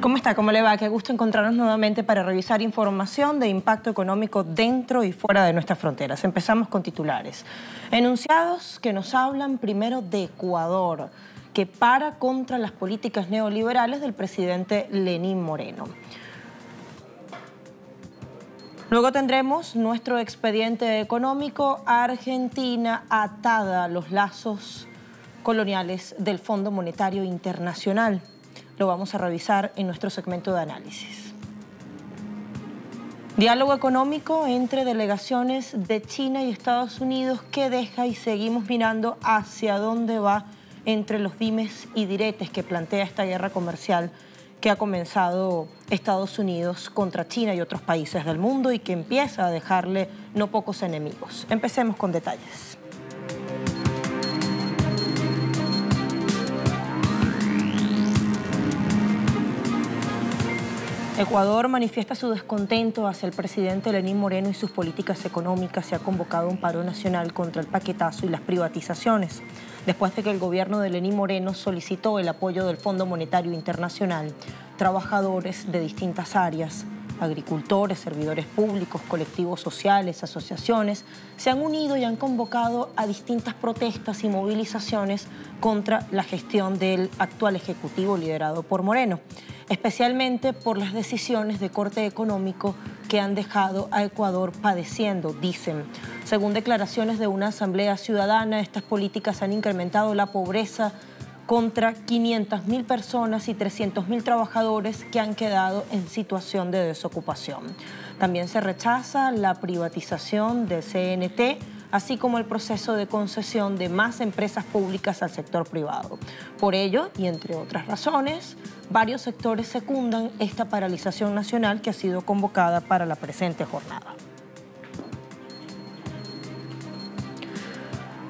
¿Cómo está? ¿Cómo le va? Qué gusto encontrarnos nuevamente para revisar información de impacto económico dentro y fuera de nuestras fronteras. Empezamos con titulares. Enunciados que nos hablan primero de Ecuador, que para contra las políticas neoliberales del presidente Lenín Moreno. Luego tendremos nuestro expediente económico, Argentina atada a los lazos coloniales del Fondo Monetario Internacional. Lo vamos a revisar en nuestro segmento de análisis. Diálogo económico entre delegaciones de China y Estados Unidos que deja y seguimos mirando hacia dónde va entre los dimes y diretes que plantea esta guerra comercial que ha comenzado Estados Unidos contra China y otros países del mundo y que empieza a dejarle no pocos enemigos. Empecemos con detalles. Ecuador manifiesta su descontento hacia el presidente Lenín Moreno y sus políticas económicas. Se ha convocado un paro nacional contra el paquetazo y las privatizaciones, después de que el gobierno de Lenín Moreno solicitó el apoyo del Fondo Monetario Internacional. Trabajadores de distintas áreas, agricultores, servidores públicos, colectivos sociales, asociaciones, se han unido y han convocado a distintas protestas y movilizaciones contra la gestión del actual Ejecutivo liderado por Moreno, especialmente por las decisiones de corte económico que han dejado a Ecuador padeciendo, dicen. Según declaraciones de una asamblea ciudadana, estas políticas han incrementado la pobreza contra 500.000 personas y 300.000 trabajadores que han quedado en situación de desocupación. También se rechaza la privatización del CNT, así como el proceso de concesión de más empresas públicas al sector privado. Por ello, y entre otras razones, varios sectores secundan esta paralización nacional que ha sido convocada para la presente jornada.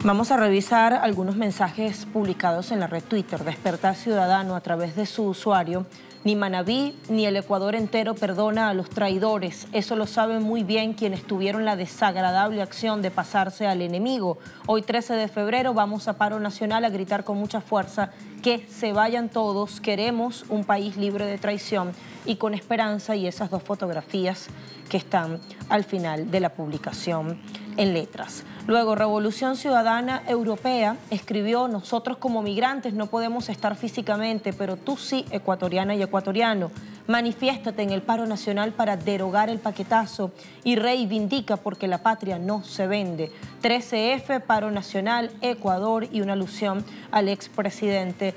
Vamos a revisar algunos mensajes publicados en la red Twitter. Despertar Ciudadano, a través de su usuario: ni Manabí ni el Ecuador entero perdona a los traidores. Eso lo saben muy bien quienes tuvieron la desagradable acción de pasarse al enemigo. Hoy 13 de febrero vamos a paro nacional a gritar con mucha fuerza que se vayan todos. Queremos un país libre de traición y con esperanza. Y esas dos fotografías que están al final de la publicación en letras. Luego, Revolución Ciudadana Europea escribió: nosotros como migrantes no podemos estar físicamente, pero tú sí, ecuatoriana y ecuatoriano. Manifiéstate en el paro nacional para derogar el paquetazo y reivindica porque la patria no se vende. 13F, paro nacional, Ecuador, y una alusión al expresidente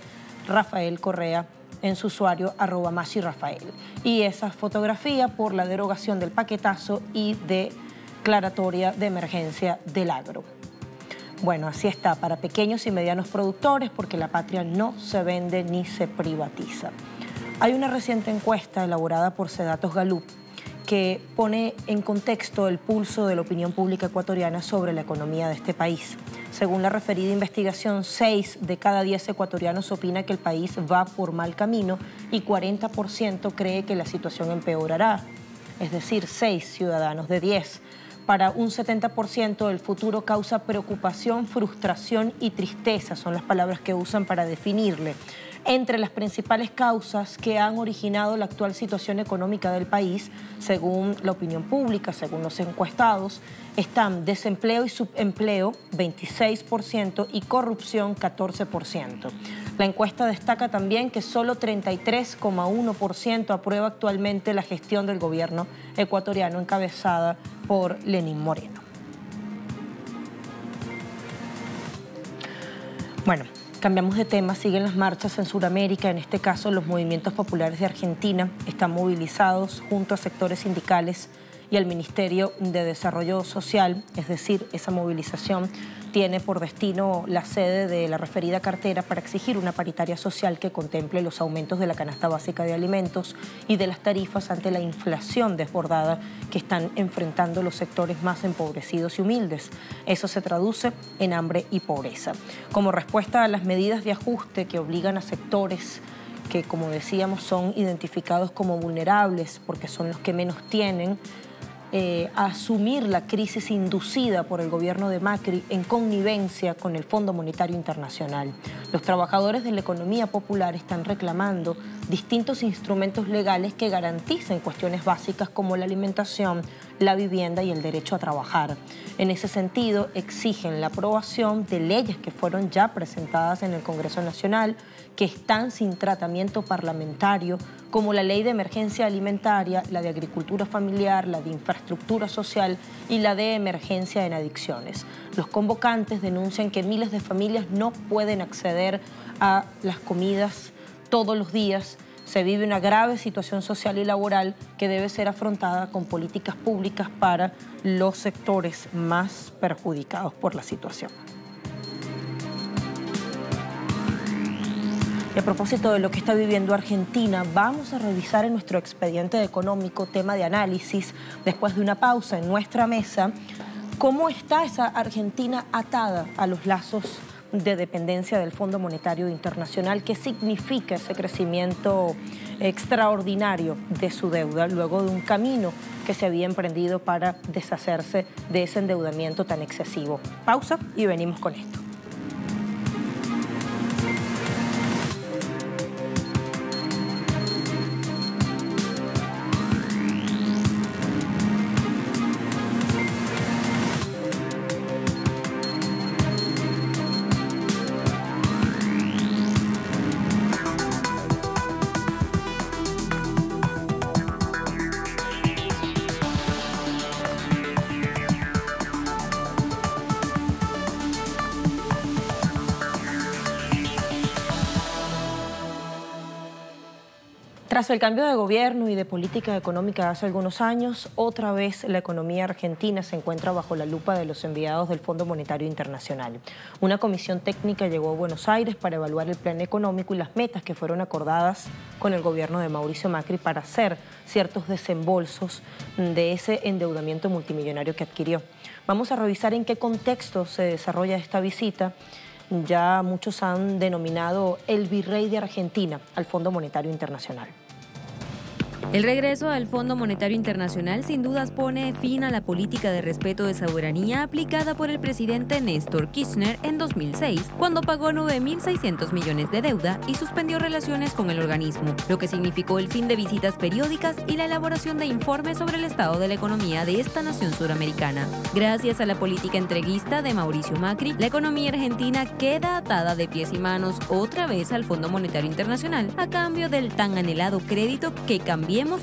Rafael Correa en su usuario @MasiRafael. Y esa fotografía por la derogación del paquetazo y de declaratoria de emergencia del agro. Bueno, así está, para pequeños y medianos productores, porque la patria no se vende ni se privatiza. Hay una reciente encuesta elaborada por Sedatos Gallup que pone en contexto el pulso de la opinión pública ecuatoriana sobre la economía de este país. Según la referida investigación, 6 de cada 10 ecuatorianos opina que el país va por mal camino y 40% cree que la situación empeorará. Es decir, 6 ciudadanos de 10. Para un 70% el futuro causa preocupación, frustración y tristeza, son las palabras que usan para definirle. Entre las principales causas que han originado la actual situación económica del país, según la opinión pública, según los encuestados, están desempleo y subempleo, 26%, y corrupción, 14%. La encuesta destaca también que solo 33,1% aprueba actualmente la gestión del gobierno ecuatoriano encabezada por Lenín Moreno. Bueno, cambiamos de tema. Siguen las marchas en Sudamérica. En este caso, los movimientos populares de Argentina están movilizados junto a sectores sindicales y al Ministerio de Desarrollo Social. Es decir, esa movilización tiene por destino la sede de la referida cartera para exigir una paritaria social que contemple los aumentos de la canasta básica de alimentos y de las tarifas ante la inflación desbordada que están enfrentando los sectores más empobrecidos y humildes. Eso se traduce en hambre y pobreza. Como respuesta a las medidas de ajuste que obligan a sectores que, como decíamos, son identificados como vulnerables porque son los que menos tienen, a asumir la crisis inducida por el gobierno de Macri en connivencia con el Fondo Monetario Internacional. Los trabajadores de la economía popular están reclamando distintos instrumentos legales que garanticen cuestiones básicas como la alimentación, la vivienda y el derecho a trabajar. En ese sentido, exigen la aprobación de leyes que fueron ya presentadas en el Congreso Nacional, que están sin tratamiento parlamentario, como la Ley de Emergencia Alimentaria, la de Agricultura Familiar, la de Infraestructura Social y la de Emergencia en Adicciones. Los convocantes denuncian que miles de familias no pueden acceder a las comidas todos los días. Se vive una grave situación social y laboral que debe ser afrontada con políticas públicas para los sectores más perjudicados por la situación. Y a propósito de lo que está viviendo Argentina, vamos a revisar en nuestro expediente económico, tema de análisis, después de una pausa en nuestra mesa, cómo está esa Argentina atada a los lazos de dependencia del Fondo Monetario Internacional, qué significa ese crecimiento extraordinario de su deuda luego de un camino que se había emprendido para deshacerse de ese endeudamiento tan excesivo. Pausa y venimos con esto. Tras el cambio de gobierno y de política económica hace algunos años, otra vez la economía argentina se encuentra bajo la lupa de los enviados del Fondo Monetario Internacional. Una comisión técnica llegó a Buenos Aires para evaluar el plan económico y las metas que fueron acordadas con el gobierno de Mauricio Macri para hacer ciertos desembolsos de ese endeudamiento multimillonario que adquirió. Vamos a revisar en qué contexto se desarrolla esta visita. Ya muchos han denominado el virrey de Argentina al Fondo Monetario Internacional. El regreso al Fondo Monetario Internacional sin dudas pone fin a la política de respeto de soberanía aplicada por el presidente Néstor Kirchner en 2006, cuando pagó 9.600 millones de deuda y suspendió relaciones con el organismo, lo que significó el fin de visitas periódicas y la elaboración de informes sobre el estado de la economía de esta nación suramericana. Gracias a la política entreguista de Mauricio Macri, la economía argentina queda atada de pies y manos otra vez al Fondo Monetario Internacional a cambio del tan anhelado crédito que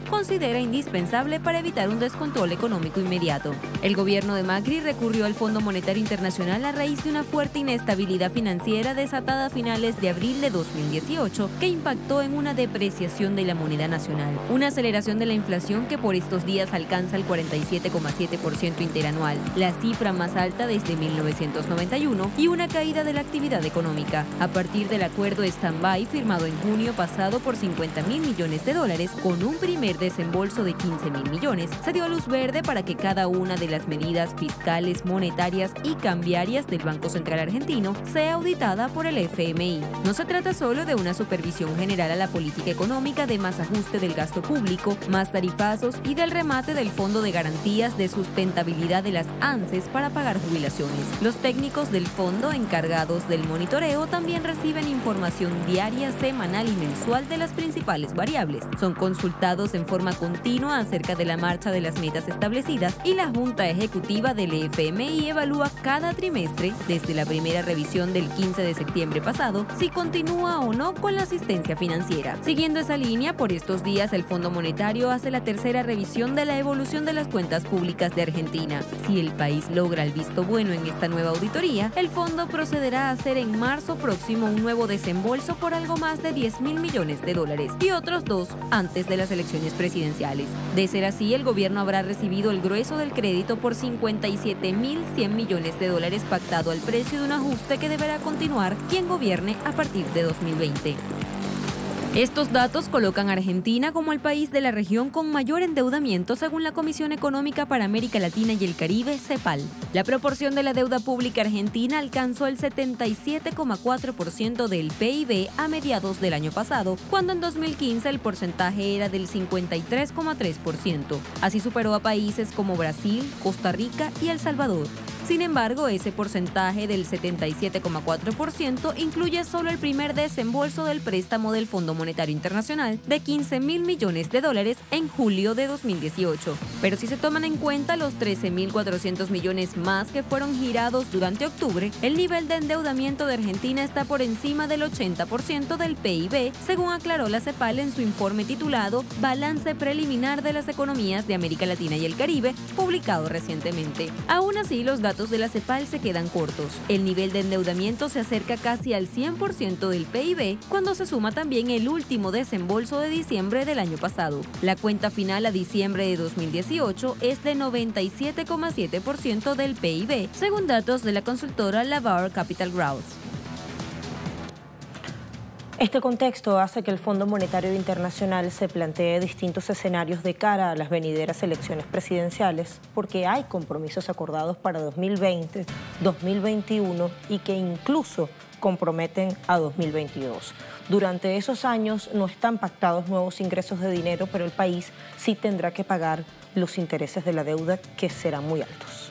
considera indispensable para evitar un descontrol económico inmediato. El gobierno de Macri recurrió al Fondo Monetario Internacional a raíz de una fuerte inestabilidad financiera desatada a finales de abril de 2018 que impactó en una depreciación de la moneda nacional, una aceleración de la inflación que por estos días alcanza el 47,7% interanual, la cifra más alta desde 1991, y una caída de la actividad económica. A partir del acuerdo stand-by firmado en junio pasado por $50.000 millones con un primer desembolso de 15.000 millones, se dio luz verde para que cada una de las medidas fiscales, monetarias y cambiarias del Banco Central Argentino sea auditada por el FMI. No se trata solo de una supervisión general a la política económica de más ajuste del gasto público, más tarifazos y del remate del Fondo de Garantías de Sustentabilidad de las ANSES para pagar jubilaciones. Los técnicos del fondo encargados del monitoreo también reciben información diaria, semanal y mensual de las principales variables. Son consultados en forma continua acerca de la marcha de las metas establecidas y la Junta Ejecutiva del FMI evalúa cada trimestre, desde la primera revisión del 15 de septiembre pasado, si continúa o no con la asistencia financiera. Siguiendo esa línea, por estos días el Fondo Monetario hace la tercera revisión de la evolución de las cuentas públicas de Argentina. Si el país logra el visto bueno en esta nueva auditoría, el fondo procederá a hacer en marzo próximo un nuevo desembolso por algo más de $10.000 millones y otros 2 antes de las elecciones presidenciales. De ser así, el gobierno habrá recibido el grueso del crédito por $57.100 millones pactado al precio de un ajuste que deberá continuar quien gobierne a partir de 2020. Estos datos colocan a Argentina como el país de la región con mayor endeudamiento según la Comisión Económica para América Latina y el Caribe, CEPAL. La proporción de la deuda pública argentina alcanzó el 77,4% del PIB a mediados del año pasado, cuando en 2015 el porcentaje era del 53,3%. Así superó a países como Brasil, Costa Rica y El Salvador. Sin embargo, ese porcentaje del 77,4% incluye solo el primer desembolso del préstamo del Fondo Monetario Internacional de $15.000 millones en julio de 2018. Pero si se toman en cuenta los 13.400 millones más que fueron girados durante octubre, el nivel de endeudamiento de Argentina está por encima del 80% del PIB, según aclaró la CEPAL en su informe titulado Balance Preliminar de las Economías de América Latina y el Caribe, publicado recientemente. Aún así, los datos de la CEPAL se quedan cortos. El nivel de endeudamiento se acerca casi al 100% del PIB cuando se suma también el último desembolso de diciembre del año pasado. La cuenta final a diciembre de 2018 es de 97,7% del PIB, según datos de la consultora Lavar Capital Growth. Este contexto hace que el Fondo Monetario Internacional se plantee distintos escenarios de cara a las venideras elecciones presidenciales, porque hay compromisos acordados para 2020, 2021 y que incluso comprometen a 2022. Durante esos años no están pactados nuevos ingresos de dinero, pero el país sí tendrá que pagar los intereses de la deuda, que serán muy altos.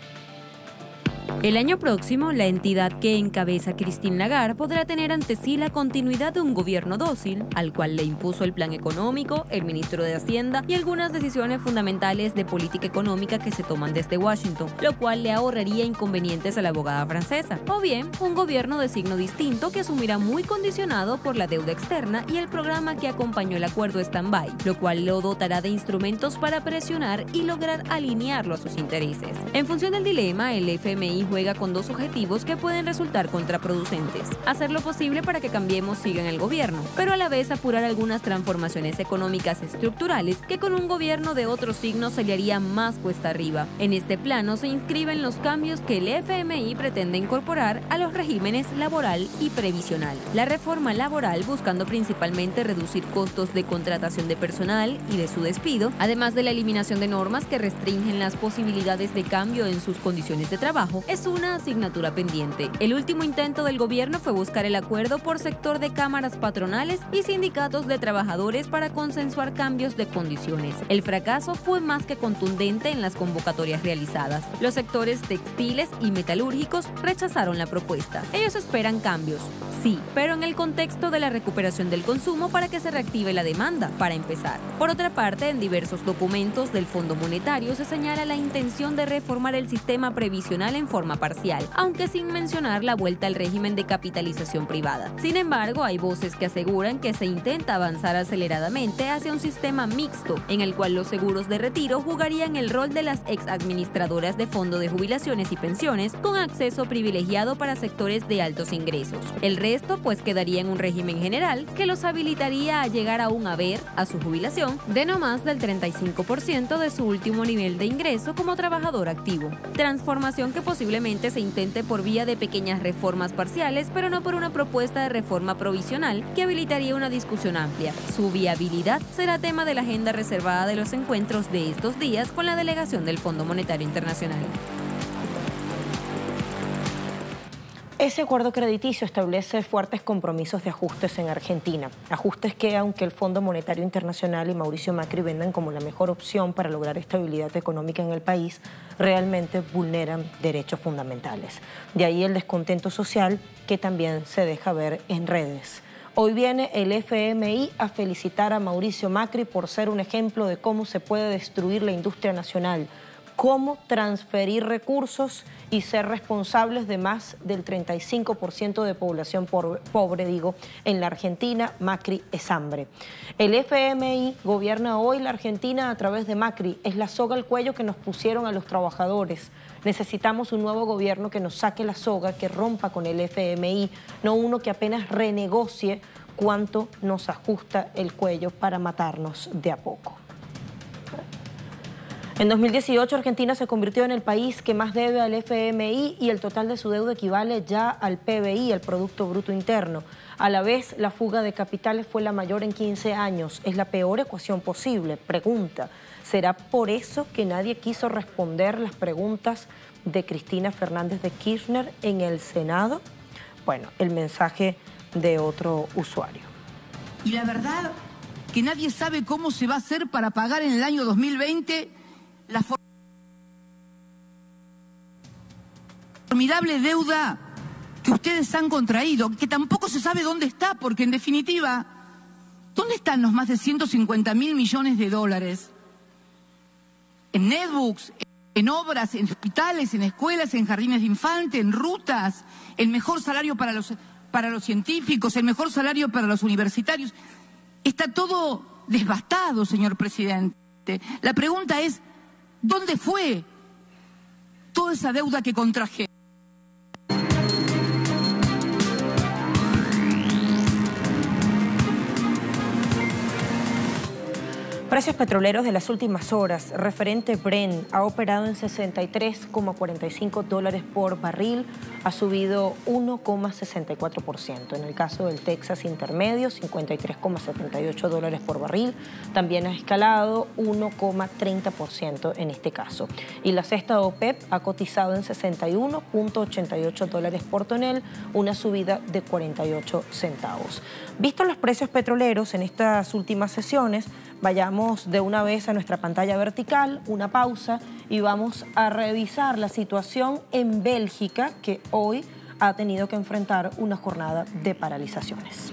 El año próximo, la entidad que encabeza Christine Lagarde podrá tener ante sí la continuidad de un gobierno dócil, al cual le impuso el plan económico, el ministro de Hacienda y algunas decisiones fundamentales de política económica que se toman desde Washington, lo cual le ahorraría inconvenientes a la abogada francesa. O bien, un gobierno de signo distinto que asumirá muy condicionado por la deuda externa y el programa que acompañó el acuerdo stand-by, lo cual lo dotará de instrumentos para presionar y lograr alinearlo a sus intereses. En función del dilema, el FMI juega con dos objetivos que pueden resultar contraproducentes: hacer lo posible para que Cambiemos siga en el gobierno, pero a la vez apurar algunas transformaciones económicas estructurales que con un gobierno de otro signo se le haría más cuesta arriba. En este plano se inscriben los cambios que el FMI pretende incorporar a los regímenes laboral y previsional. La reforma laboral, buscando principalmente reducir costos de contratación de personal y de su despido, además de la eliminación de normas que restringen las posibilidades de cambio en sus condiciones de trabajo, es una asignatura pendiente. El último intento del gobierno fue buscar el acuerdo por sector de cámaras patronales y sindicatos de trabajadores para consensuar cambios de condiciones. El fracaso fue más que contundente en las convocatorias realizadas. Los sectores textiles y metalúrgicos rechazaron la propuesta. Ellos esperan cambios, sí, pero en el contexto de la recuperación del consumo para que se reactive la demanda, para empezar. Por otra parte, en diversos documentos del Fondo Monetario se señala la intención de reformar el sistema previsional en forma parcial, aunque sin mencionar la vuelta al régimen de capitalización privada. Sin embargo, hay voces que aseguran que se intenta avanzar aceleradamente hacia un sistema mixto, en el cual los seguros de retiro jugarían el rol de las ex-administradoras de fondo de jubilaciones y pensiones, con acceso privilegiado para sectores de altos ingresos. El resto, pues, quedaría en un régimen general que los habilitaría a llegar a un haber a su jubilación de no más del 35% de su último nivel de ingreso como trabajador activo. Transformación que posiblemente se intente por vía de pequeñas reformas parciales, pero no por una propuesta de reforma provisional que habilitaría una discusión amplia. Su viabilidad será tema de la agenda reservada de los encuentros de estos días con la delegación del Fondo Monetario Internacional. Ese acuerdo crediticio establece fuertes compromisos de ajustes en Argentina. Ajustes que, aunque el Fondo Monetario Internacional y Mauricio Macri vendan como la mejor opción para lograr estabilidad económica en el país, realmente vulneran derechos fundamentales. De ahí el descontento social que también se deja ver en redes. Hoy viene el FMI a felicitar a Mauricio Macri por ser un ejemplo de cómo se puede destruir la industria nacional, cómo transferir recursos y ser responsables de más del 35% de población pobre, en la Argentina. Macri es hambre. El FMI gobierna hoy la Argentina a través de Macri. Es la soga al cuello que nos pusieron a los trabajadores. Necesitamos un nuevo gobierno que nos saque la soga, que rompa con el FMI, no uno que apenas renegocie cuánto nos ajusta el cuello para matarnos de a poco. En 2018, Argentina se convirtió en el país que más debe al FMI y el total de su deuda equivale ya al PBI, al Producto Bruto Interno. A la vez, la fuga de capitales fue la mayor en 15 años. Es la peor ecuación posible. Pregunta, ¿será por eso que nadie quiso responder las preguntas de Cristina Fernández de Kirchner en el Senado? Bueno, el mensaje de otro usuario. Y la verdad que nadie sabe cómo se va a hacer para pagar en el año 2020 la formidable deuda que ustedes han contraído, que tampoco se sabe dónde está, porque en definitiva, ¿dónde están los más de 150.000 millones de dólares? En netbooks, en obras, en hospitales, en escuelas, en jardines de infantes, en rutas, el mejor salario para los científicos, el mejor salario para los universitarios. Está todo devastado, señor presidente. La pregunta es, ¿dónde fue toda esa deuda que contraje? Precios petroleros de las últimas horas. Referente Brent ha operado en $63,45 por barril, ha subido 1,64%. En el caso del Texas Intermedio, $53,78 por barril, también ha escalado 1,30% en este caso. Y la cesta OPEP ha cotizado en $61,88 por tonel, una subida de 48 centavos. Vistos los precios petroleros en estas últimas sesiones, vayamos de una vez a nuestra pantalla vertical, una pausa y vamos a revisar la situación en Bélgica, que hoy ha tenido que enfrentar una jornada de paralizaciones.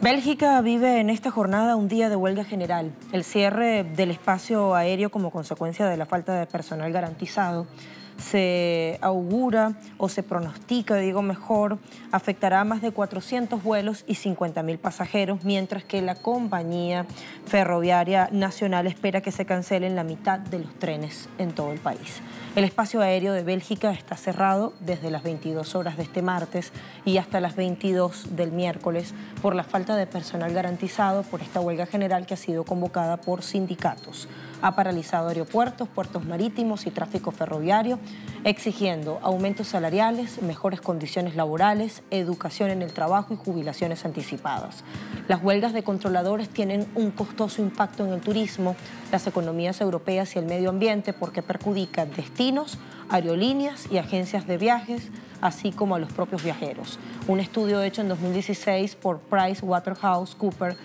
Bélgica vive en esta jornada un día de huelga general. El cierre del espacio aéreo como consecuencia de la falta de personal garantizado se augura o se pronostica, digo mejor, afectará a más de 400 vuelos y 50.000 pasajeros, mientras que la compañía ferroviaria nacional espera que se cancelen la mitad de los trenes en todo el país. El espacio aéreo de Bélgica está cerrado desde las 22 horas de este martes y hasta las 22 del miércoles por la falta de personal garantizado por esta huelga general que ha sido convocada por sindicatos. Ha paralizado aeropuertos, puertos marítimos y tráfico ferroviario, exigiendo aumentos salariales, mejores condiciones laborales, educación en el trabajo y jubilaciones anticipadas. Las huelgas de controladores tienen un costoso impacto en el turismo, las economías europeas y el medio ambiente porque perjudican destinos, aerolíneas y agencias de viajes, así como a los propios viajeros. Un estudio hecho en 2016 por PricewaterhouseCoopers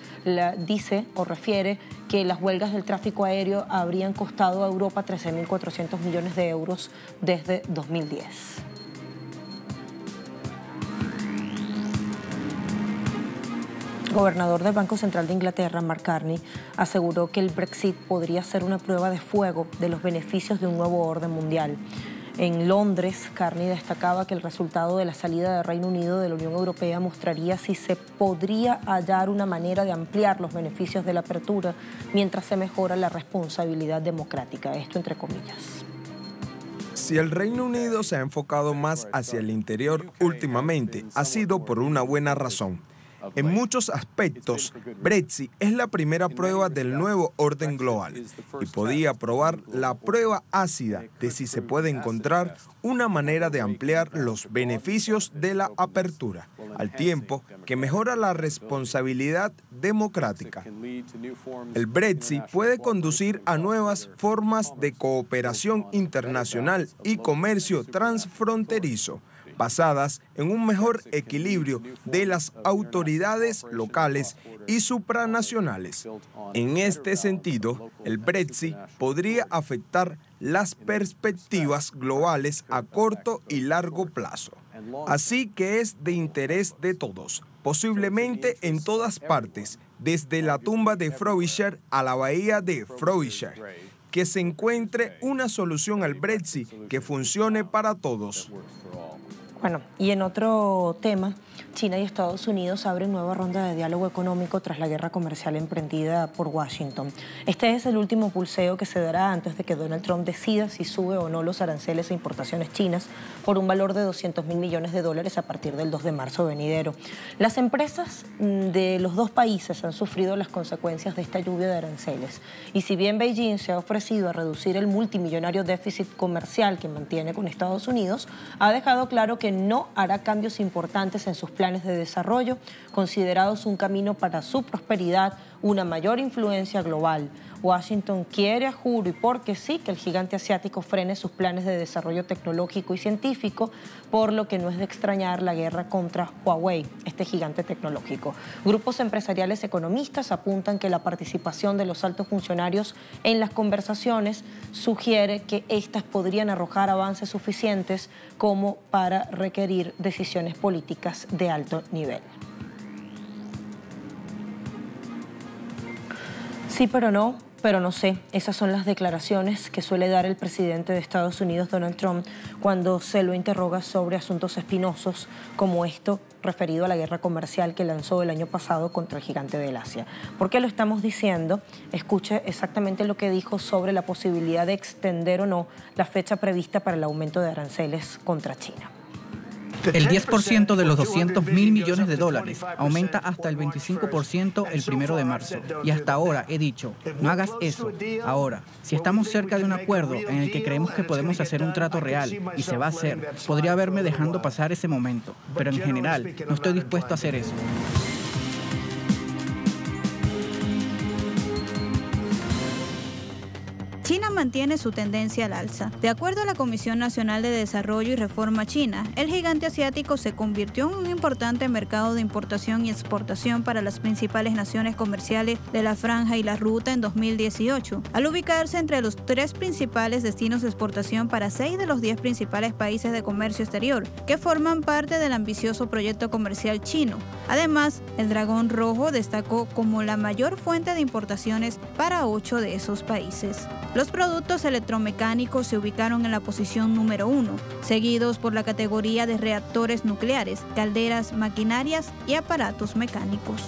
dice o refiere que las huelgas del tráfico aéreo habrían costado a Europa 13.400 millones de euros desde 2010. El gobernador del Banco Central de Inglaterra, Mark Carney, aseguró que el Brexit podría ser una prueba de fuego de los beneficios de un nuevo orden mundial. En Londres, Carney destacaba que el resultado de la salida del Reino Unido de la Unión Europea mostraría si se podría hallar una manera de ampliar los beneficios de la apertura mientras se mejora la responsabilidad democrática, esto entre comillas. Si el Reino Unido se ha enfocado más hacia el interior últimamente, ha sido por una buena razón. En muchos aspectos, Brexit es la primera prueba del nuevo orden global y podía probar la prueba ácida de si se puede encontrar una manera de ampliar los beneficios de la apertura, al tiempo que mejora la responsabilidad democrática. El Brexit puede conducir a nuevas formas de cooperación internacional y comercio transfronterizo, basadas en un mejor equilibrio de las autoridades locales y supranacionales. En este sentido, el Brexit podría afectar las perspectivas globales a corto y largo plazo. Así que es de interés de todos, posiblemente en todas partes, desde la tumba de Frobisher a la bahía de Frobisher, que se encuentre una solución al Brexit que funcione para todos. Bueno, y en otro tema, China y Estados Unidos abren nueva ronda de diálogo económico tras la guerra comercial emprendida por Washington. Este es el último pulseo que se dará antes de que Donald Trump decida si sube o no los aranceles a importaciones chinas por un valor de $200.000 millones a partir del 2 de marzo venidero. Las empresas de los dos países han sufrido las consecuencias de esta lluvia de aranceles. Y si bien Beijing se ha ofrecido a reducir el multimillonario déficit comercial que mantiene con Estados Unidos, ha dejado claro que que no hará cambios importantes en sus planes de desarrollo, considerados un camino para su prosperidad, una mayor influencia global. Washington quiere, a juro y porque sí, que el gigante asiático frene sus planes de desarrollo tecnológico y científico, por lo que no es de extrañar la guerra contra Huawei, este gigante tecnológico. Grupos empresariales economistas apuntan que la participación de los altos funcionarios en las conversaciones sugiere que éstas podrían arrojar avances suficientes como para requerir decisiones políticas de alto nivel. Sí, pero no sé. Esas son las declaraciones que suele dar el presidente de Estados Unidos, Donald Trump, cuando se lo interroga sobre asuntos espinosos como esto referido a la guerra comercial que lanzó el año pasado contra el gigante del Asia. ¿Por qué lo estamos diciendo? Escuche exactamente lo que dijo sobre la posibilidad de extender o no la fecha prevista para el aumento de aranceles contra China. El 10% de los 200.000 millones de dólares aumenta hasta el 25% el 1 de marzo. Y hasta ahora he dicho, no hagas eso. Ahora, si estamos cerca de un acuerdo en el que creemos que podemos hacer un trato real y se va a hacer, podría verme dejando pasar ese momento. Pero en general, no estoy dispuesto a hacer eso. China mantiene su tendencia al alza. De acuerdo a la Comisión Nacional de Desarrollo y Reforma China, el gigante asiático se convirtió en un importante mercado de importación y exportación para las principales naciones comerciales de la Franja y la Ruta en 2018, al ubicarse entre los 3 principales destinos de exportación para 6 de los 10 principales países de comercio exterior, que forman parte del ambicioso proyecto comercial chino. Además, el dragón rojo destacó como la mayor fuente de importaciones para 8 de esos países. Los productos electromecánicos se ubicaron en la posición número 1, seguidos por la categoría de reactores nucleares, calderas, maquinarias y aparatos mecánicos.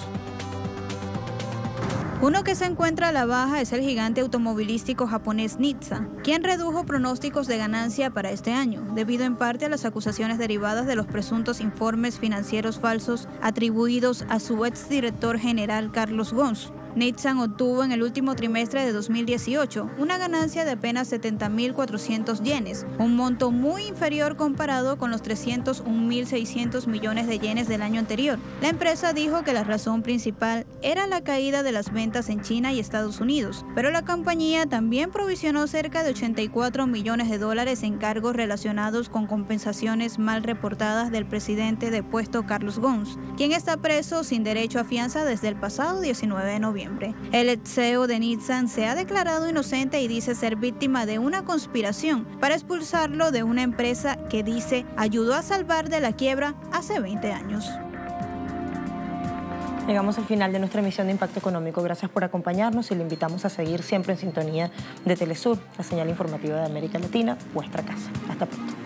Uno que se encuentra a la baja es el gigante automovilístico japonés Nissan, quien redujo pronósticos de ganancia para este año, debido en parte a las acusaciones derivadas de los presuntos informes financieros falsos atribuidos a su exdirector general Carlos Ghosn. Nissan obtuvo en el último trimestre de 2018 una ganancia de apenas 70.400 yenes, un monto muy inferior comparado con los 301.600 millones de yenes del año anterior. La empresa dijo que la razón principal era la caída de las ventas en China y Estados Unidos, pero la compañía también provisionó cerca de 84 millones de dólares en cargos relacionados con compensaciones mal reportadas del presidente depuesto Carlos Ghosn, quien está preso sin derecho a fianza desde el pasado 19 de noviembre. El ex CEO de Nissan se ha declarado inocente y dice ser víctima de una conspiración para expulsarlo de una empresa que dice ayudó a salvar de la quiebra hace 20 años. Llegamos al final de nuestra emisión de Impacto Económico. Gracias por acompañarnos y le invitamos a seguir siempre en sintonía de Telesur, la señal informativa de América Latina, vuestra casa. Hasta pronto.